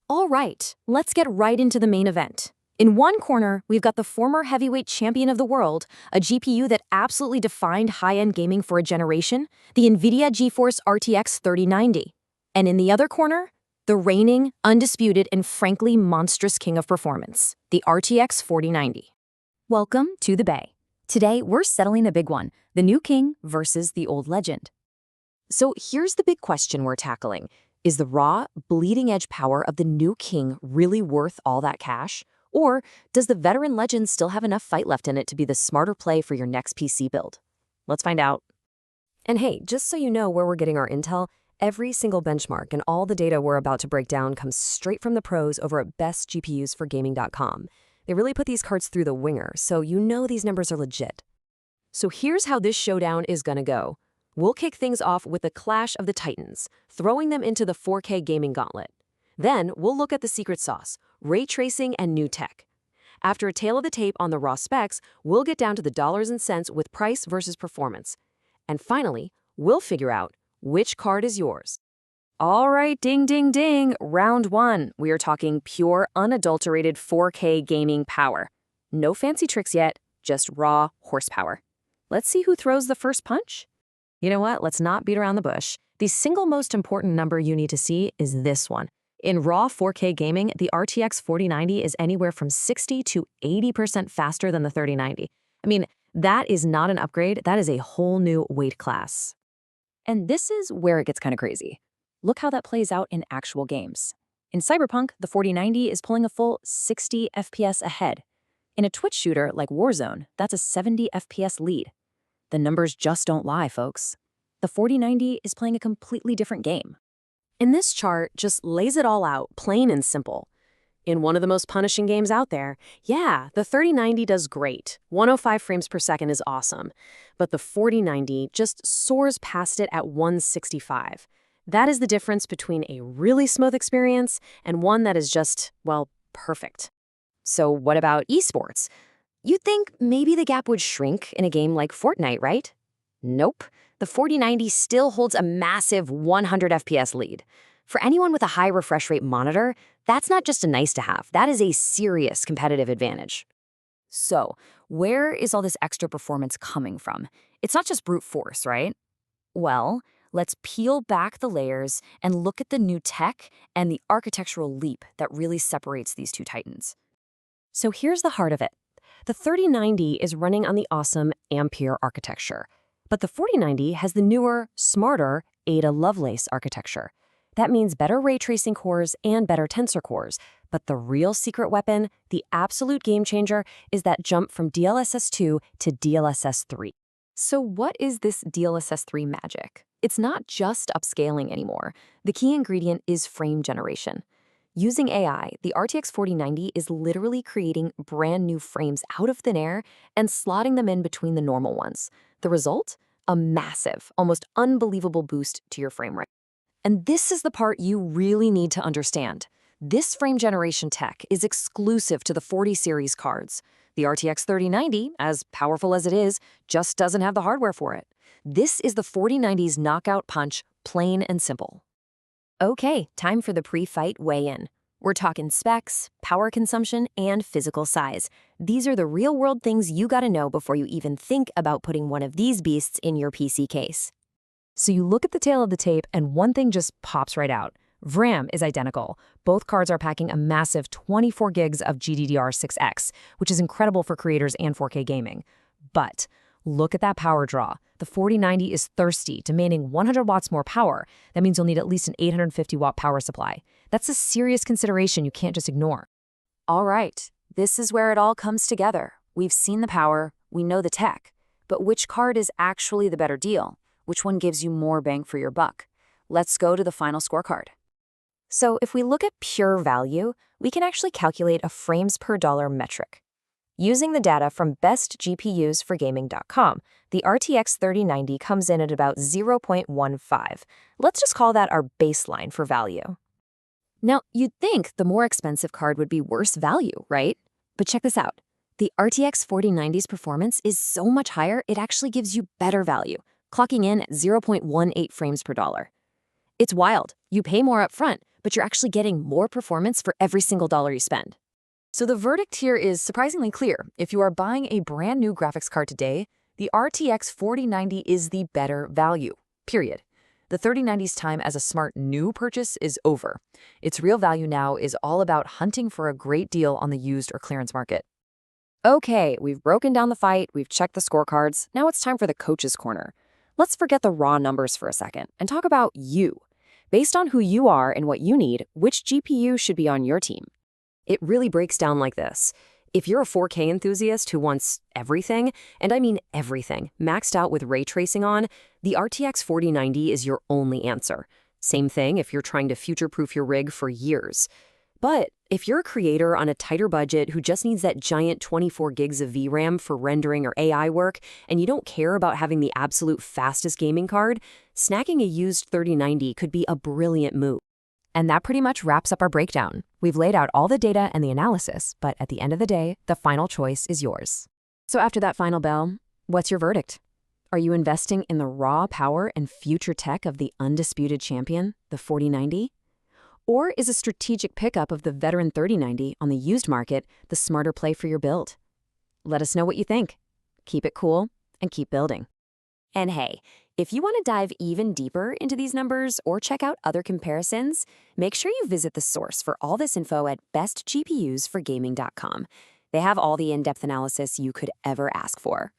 All right, let's get right into the main event. In one corner, we've got the former heavyweight champion of the world, a GPU that absolutely defined high-end gaming for a generation, the NVIDIA GeForce RTX 3090. And in the other corner, the reigning, undisputed, and frankly monstrous king of performance, the RTX 4090. Welcome to the Bay. Today, we're settling the big one, the new king versus the old legend. So here's the big question we're tackling. Is the raw, bleeding-edge power of the new king really worth all that cash? Or does the veteran legend still have enough fight left in it to be the smarter play for your next PC build? Let's find out. And hey, just so you know where we're getting our intel, every single benchmark and all the data we're about to break down comes straight from the pros over at bestgpusforgaming.com. They really put these cards through the winger, so you know these numbers are legit. So here's how this showdown is gonna go. We'll kick things off with the clash of the titans, throwing them into the 4K gaming gauntlet. Then we'll look at the secret sauce, ray tracing and new tech. After a tail of the tape on the raw specs, we'll get down to the dollars and cents with price versus performance. And finally, we'll figure out which card is yours. All right, ding, ding, ding. Round one. We are talking pure, unadulterated 4K gaming power. No fancy tricks yet, just raw horsepower. Let's see who throws the first punch. You know what? Let's not beat around the bush. The single most important number you need to see is this one. In raw 4K gaming, the RTX 4090 is anywhere from 60 to 80% faster than the 3090. I mean, that is not an upgrade. That is a whole new weight class. And this is where it gets kind of crazy. Look how that plays out in actual games. In Cyberpunk, the 4090 is pulling a full 60 FPS ahead. In a Twitch shooter like Warzone, that's a 70 FPS lead. The numbers just don't lie, folks. The 4090 is playing a completely different game. And this chart just lays it all out, plain and simple. In one of the most punishing games out there, yeah, the 3090 does great. 105 frames per second is awesome. But the 4090 just soars past it at 165. That is the difference between a really smooth experience and one that is just, well, perfect. So what about esports? You'd think maybe the gap would shrink in a game like Fortnite, right? Nope. The 4090 still holds a massive 100 FPS lead. For anyone with a high refresh rate monitor, that's not just a nice to have. That is a serious competitive advantage. So, where is all this extra performance coming from? It's not just brute force, right? Well, let's peel back the layers and look at the new tech and the architectural leap that really separates these two titans. So here's the heart of it. The 3090 is running on the awesome Ampere architecture, but the 4090 has the newer, smarter Ada Lovelace architecture. That means better ray tracing cores and better tensor cores, but the real secret weapon, the absolute game changer, is that jump from DLSS 2 to DLSS 3. So what is this DLSS 3 magic? It's not just upscaling anymore. The key ingredient is frame generation. Using AI, the RTX 4090 is literally creating brand new frames out of thin air and slotting them in between the normal ones. The result? A massive, almost unbelievable boost to your frame rate. And this is the part you really need to understand. This frame generation tech is exclusive to the 40 series cards. The RTX 3090, as powerful as it is, just doesn't have the hardware for it. This is the 4090's knockout punch, plain and simple. Okay, time for the pre-fight weigh-in. We're talking specs, power consumption, and physical size. These are the real-world things you gotta know before you even think about putting one of these beasts in your PC case. So you look at the tail of the tape, and one thing just pops right out. VRAM is identical. Both cards are packing a massive 24 gigs of GDDR6X, which is incredible for creators and 4K gaming. But look at that power draw. The 4090 is thirsty, demanding 100 watts more power. That means you'll need at least an 850 watt power supply. That's a serious consideration you can't just ignore. All right, this is where it all comes together. We've seen the power, we know the tech. But which card is actually the better deal? Which one gives you more bang for your buck? Let's go to the final scorecard. So if we look at pure value, we can actually calculate a frames per dollar metric. Using the data from bestgpusforgaming.com, the RTX 3090 comes in at about 0.15. Let's just call that our baseline for value. Now, you'd think the more expensive card would be worse value, right? But check this out. The RTX 4090's performance is so much higher, it actually gives you better value, clocking in at 0.18 frames per dollar. It's wild. You pay more upfront, but you're actually getting more performance for every single dollar you spend. So the verdict here is surprisingly clear. If you are buying a brand new graphics card today, the RTX 4090 is the better value, period. The 3090's time as a smart new purchase is over. Its real value now is all about hunting for a great deal on the used or clearance market. Okay, we've broken down the fight, we've checked the scorecards, now it's time for the coach's corner. Let's forget the raw numbers for a second and talk about you. Based on who you are and what you need, which GPU should be on your team? It really breaks down like this. If you're a 4K enthusiast who wants everything, and I mean everything, maxed out with ray tracing on, the RTX 4090 is your only answer. Same thing if you're trying to future-proof your rig for years. But if you're a creator on a tighter budget who just needs that giant 24 gigs of VRAM for rendering or AI work, and you don't care about having the absolute fastest gaming card, snagging a used 3090 could be a brilliant move. And that pretty much wraps up our breakdown. We've laid out all the data and the analysis, but at the end of the day, the final choice is yours. So after that final bell, what's your verdict? Are you investing in the raw power and future tech of the undisputed champion, the 4090? Or is a strategic pickup of the veteran 3090 on the used market the smarter play for your build? Let us know what you think. Keep it cool and keep building. And hey, if you want to dive even deeper into these numbers or check out other comparisons, make sure you visit the source for all this info at bestgpusforgaming.com. They have all the in-depth analysis you could ever ask for.